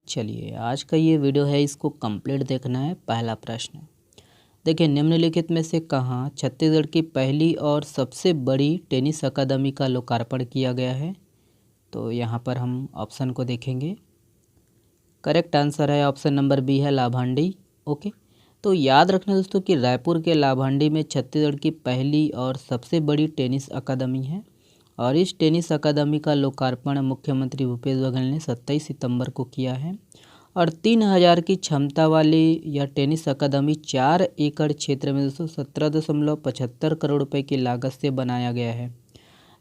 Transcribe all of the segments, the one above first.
चलिए आज का ये वीडियो है, इसको कंप्लीट देखना है। पहला प्रश्न देखिए, निम्नलिखित में से कहाँ छत्तीसगढ़ की पहली और सबसे बड़ी टेनिस अकादमी का लोकार्पण किया गया है। तो यहाँ पर हम ऑप्शन को देखेंगे। करेक्ट आंसर है ऑप्शन नंबर बी है लाभांडी। ओके, तो याद रखना दोस्तों कि रायपुर के लाभांडी में छत्तीसगढ़ की पहली और सबसे बड़ी टेनिस अकादमी है और इस टेनिस अकादमी का लोकार्पण मुख्यमंत्री भूपेश बघेल ने 27 सितंबर को किया है। और 3000 की क्षमता वाली यह टेनिस अकादमी 4 एकड़ क्षेत्र में दोस्तों 17.75 करोड़ रुपए की लागत से बनाया गया है।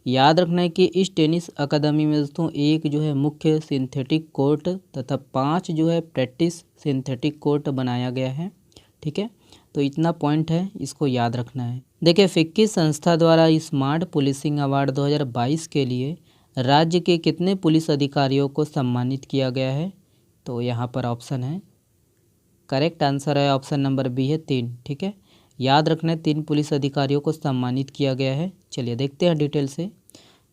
याद रखना है कि इस टेनिस अकादमी में दोस्तों एक जो है मुख्य सिंथेटिक कोर्ट तथा 5 जो है प्रैक्टिस सिंथेटिक कोर्ट बनाया गया है। ठीक है, तो इतना पॉइंट है, इसको याद रखना है। देखिए, फिक्की संस्था द्वारा स्मार्ट पुलिसिंग अवार्ड 2022 के लिए राज्य के कितने पुलिस अधिकारियों को सम्मानित किया गया है। तो यहाँ पर ऑप्शन है, करेक्ट आंसर है ऑप्शन नंबर बी है 3। ठीक है, याद रखना है 3 पुलिस अधिकारियों को सम्मानित किया गया है। चलिए देखते हैं डिटेल से।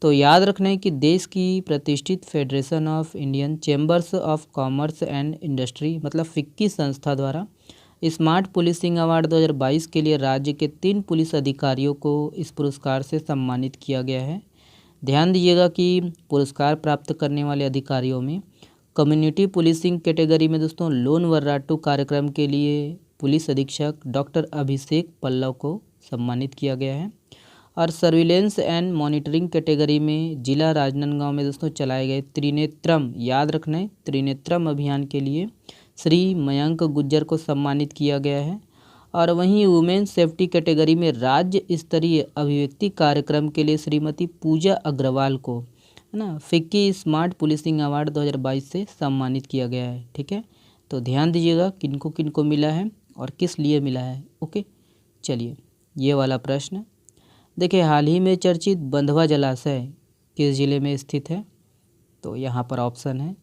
तो याद रखना है कि देश की प्रतिष्ठित federation of Indian chambers of commerce and industry मतलब फिक्की संस्था द्वारा स्मार्ट पुलिसिंग अवार्ड 2022 के लिए राज्य के 3 पुलिस अधिकारियों को इस पुरस्कार से सम्मानित किया गया है। ध्यान दीजिएगा कि पुरस्कार प्राप्त करने वाले अधिकारियों में कम्युनिटी पुलिसिंग कैटेगरी में दोस्तों लोन वर्राटू कार्यक्रम के लिए पुलिस अधीक्षक डॉक्टर अभिषेक पल्लव को सम्मानित किया गया है। और सर्विलेंस एंड मॉनिटरिंग कैटेगरी में जिला राजनांदगांव में दोस्तों चलाए गए त्रिनेत्रम, याद रखना है त्रिनेत्रम अभियान के लिए श्री मयंक गुज्जर को सम्मानित किया गया है। और वहीं वुमेन सेफ्टी कैटेगरी में राज्य स्तरीय अभिव्यक्ति कार्यक्रम के लिए श्रीमती पूजा अग्रवाल को है ना फिक्की स्मार्ट पुलिसिंग अवार्ड 2022 से सम्मानित किया गया है। ठीक है, तो ध्यान दीजिएगा किनको किनको मिला है और किस लिए मिला है। ओके, चलिए ये वाला प्रश्न देखिए, हाल ही में चर्चित बंधवा जलाशय किस जिले में स्थित है। तो यहाँ पर ऑप्शन है,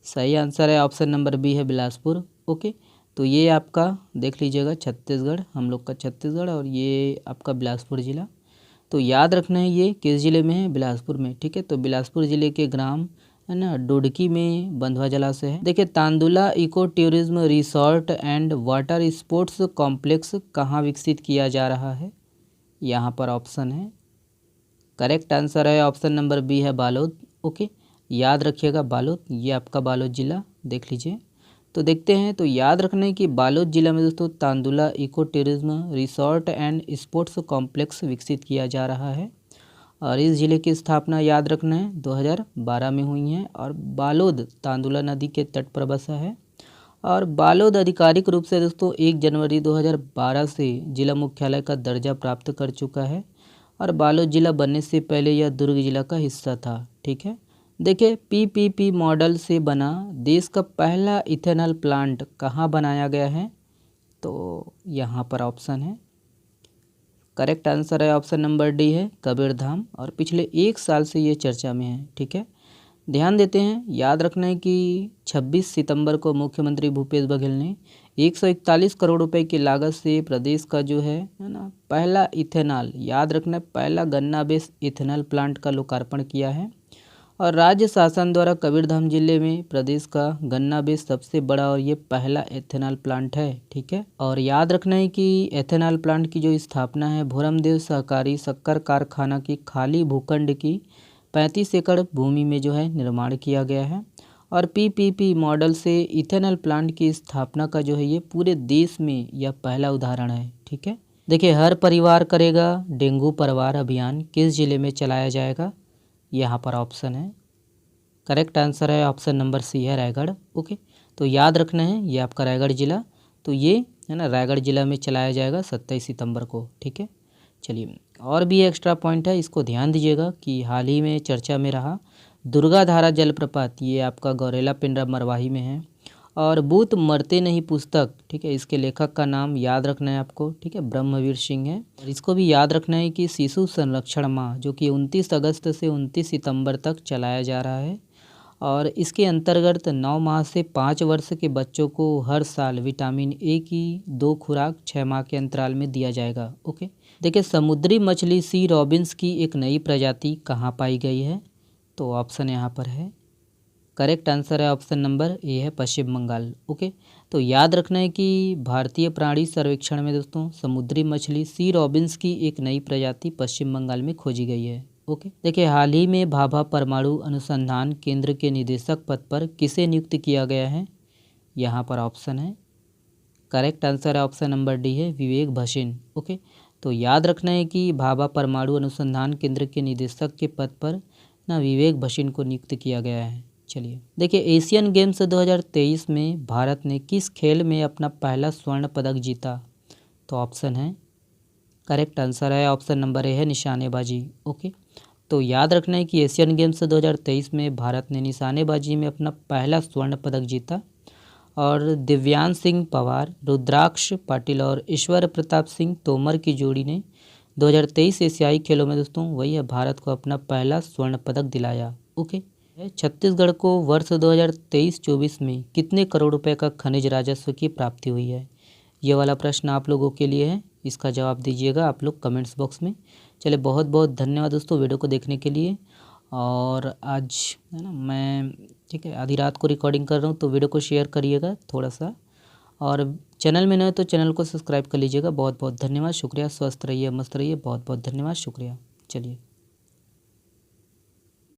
सही आंसर है ऑप्शन नंबर बी है बिलासपुर। ओके, तो ये आपका देख लीजिएगा छत्तीसगढ़, हम लोग का छत्तीसगढ़, और ये आपका बिलासपुर जिला। तो याद रखना है ये किस ज़िले में है, बिलासपुर में। ठीक है, तो बिलासपुर ज़िले के ग्राम है ना डुडकी में बंधवा जलाशय है। देखिए, Tandula eco tourism resort and water sports complex कहाँ विकसित किया जा रहा है। यहाँ पर ऑप्शन है, करेक्ट आंसर है ऑप्शन नंबर बी है बालोद। ओके, याद रखिएगा बालोद, ये आपका बालोद जिला देख लीजिए। तो देखते हैं, तो याद रखना है कि बालोद जिला में दोस्तों Tandula eco tourism resort and sports complex विकसित किया जा रहा है। और इस जिले की स्थापना याद रखना है 2012 में हुई है और बालोद तांदुला नदी के तट पर बसा है। और बालोद आधिकारिक रूप से दोस्तों 1 जनवरी 2012 से जिला मुख्यालय का दर्जा प्राप्त कर चुका है और बालोद जिला बनने से पहले यह दुर्ग जिला का हिस्सा था। ठीक है, देखिए, पीपीपी मॉडल से बना देश का पहला इथेनॉल प्लांट कहाँ बनाया गया है। तो यहाँ पर ऑप्शन है, करेक्ट आंसर है ऑप्शन नंबर डी है कबीरधाम, और पिछले 1 साल से ये चर्चा में है। ठीक है, ध्यान देते हैं, याद रखना है कि 26 सितंबर को मुख्यमंत्री भूपेश बघेल ने 141 करोड़ रुपए की लागत से प्रदेश का जो है ना पहला इथेनॉल, याद रखना है पहला गन्ना बेस इथेनॉल प्लांट का लोकार्पण किया है। और राज्य शासन द्वारा कबीरधाम जिले में प्रदेश का गन्ना बेस सबसे बड़ा और ये पहला एथेनॉल प्लांट है। ठीक है, और याद रखना है कि एथेनॉल प्लांट की जो स्थापना है भोरमदेव सहकारी शक्कर कारखाना की खाली भूखंड की 35 एकड़ भूमि में जो है निर्माण किया गया है। और पीपीपी मॉडल से इथेनॉल प्लांट की स्थापना का जो है ये पूरे देश में यह पहला उदाहरण है। ठीक है, देखिए, हर परिवार करेगा डेंगू परवार अभियान किस जिले में चलाया जाएगा। यहाँ पर ऑप्शन है, करेक्ट आंसर है ऑप्शन नंबर सी है रायगढ़। ओके, तो याद रखना है ये आपका रायगढ़ जिला, तो ये है ना रायगढ़ जिला में चलाया जाएगा 27 सितंबर को। ठीक है, चलिए और भी एक्स्ट्रा पॉइंट है, इसको ध्यान दीजिएगा कि हाल ही में चर्चा में रहा दुर्गाधारा जलप्रपात, ये आपका गौरेला पिंडरा मरवाही में है। और बूत मरते नहीं पुस्तक, ठीक है, इसके लेखक का नाम याद रखना है आपको। ठीक है, ब्रह्मवीर सिंह है। और इसको भी याद रखना है कि शिशु संरक्षण माह जो कि 29 अगस्त से 29 सितंबर तक चलाया जा रहा है और इसके अंतर्गत 9 माह से 5 वर्ष के बच्चों को हर साल विटामिन ए की 2 खुराक 6 माह के अंतराल में दिया जाएगा। ओके, देखिए, समुद्री मछली सी रॉबिन्स की एक नई प्रजाति कहाँ पाई गई है। तो ऑप्शन यहाँ पर है, करेक्ट आंसर है ऑप्शन नंबर ए है पश्चिम बंगाल। ओके, तो याद रखना है कि भारतीय प्राणी सर्वेक्षण में दोस्तों समुद्री मछली सी रॉबिन्स की एक नई प्रजाति पश्चिम बंगाल में खोजी गई है। ओके, देखिए हाल ही में भाभा परमाणु अनुसंधान केंद्र के निदेशक पद पर किसे नियुक्त किया गया है? यहाँ पर ऑप्शन है, करेक्ट आंसर है ऑप्शन नंबर डी है विवेक भसीन। ओके, तो याद रखना है कि भाभा परमाणु अनुसंधान केंद्र के निदेशक के पद पर ना विवेक भसीन को नियुक्त किया गया है। चलिए देखिए, एशियन गेम्स 2023 में भारत ने किस खेल में अपना पहला स्वर्ण पदक जीता? तो ऑप्शन है, करेक्ट आंसर है ऑप्शन नंबर ए है निशानेबाजी। ओके, तो याद रखना है कि एशियन गेम्स 2023 में भारत ने निशानेबाजी में अपना पहला स्वर्ण पदक जीता और दिव्यांश सिंह पवार, रुद्राक्ष पाटिल और ईश्वर प्रताप सिंह तोमर की जोड़ी ने 2023 एशियाई खेलों में दोस्तों वही है भारत को अपना पहला स्वर्ण पदक दिलाया। ओके, छत्तीसगढ़ को वर्ष 2023-24 में कितने करोड़ रुपए का खनिज राजस्व की प्राप्ति हुई है? ये वाला प्रश्न आप लोगों के लिए है, इसका जवाब दीजिएगा आप लोग कमेंट्स बॉक्स में। चलिए बहुत बहुत धन्यवाद दोस्तों वीडियो को देखने के लिए। और आज है ना मैं ठीक है आधी रात को रिकॉर्डिंग कर रहा हूँ, तो वीडियो को शेयर करिएगा थोड़ा सा, और चैनल में नए तो चैनल को सब्सक्राइब कर लीजिएगा। बहुत बहुत धन्यवाद, शुक्रिया, स्वस्थ रहिए, मस्त रहिए, बहुत बहुत धन्यवाद, शुक्रिया। चलिए।